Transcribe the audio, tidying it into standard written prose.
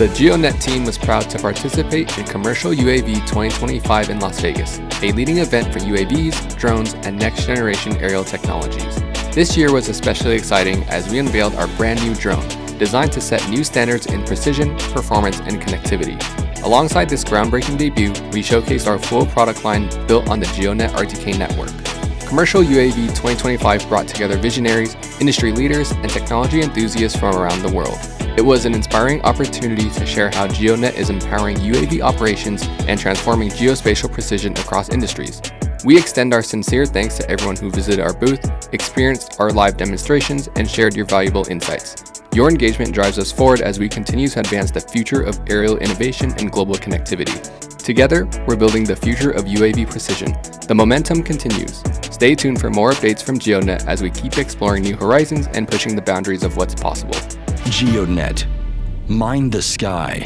The GEODNET team was proud to participate in Commercial UAV 2025 in Las Vegas, a leading event for UAVs, drones, and next-generation aerial technologies. This year was especially exciting as we unveiled our brand new drone, designed to set new standards in precision, performance, and connectivity. Alongside this groundbreaking debut, we showcased our full product line built on the GEODNET RTK network. Commercial UAV 2025 brought together visionaries, industry leaders, and technology enthusiasts from around the world. It was an inspiring opportunity to share how GEODNET is empowering UAV operations and transforming geospatial precision across industries. We extend our sincere thanks to everyone who visited our booth, experienced our live demonstrations, and shared your valuable insights. Your engagement drives us forward as we continue to advance the future of aerial innovation and global connectivity. Together, we're building the future of UAV precision. The momentum continues. Stay tuned for more updates from GEODNET as we keep exploring new horizons and pushing the boundaries of what's possible. GEODNET. Mind the sky.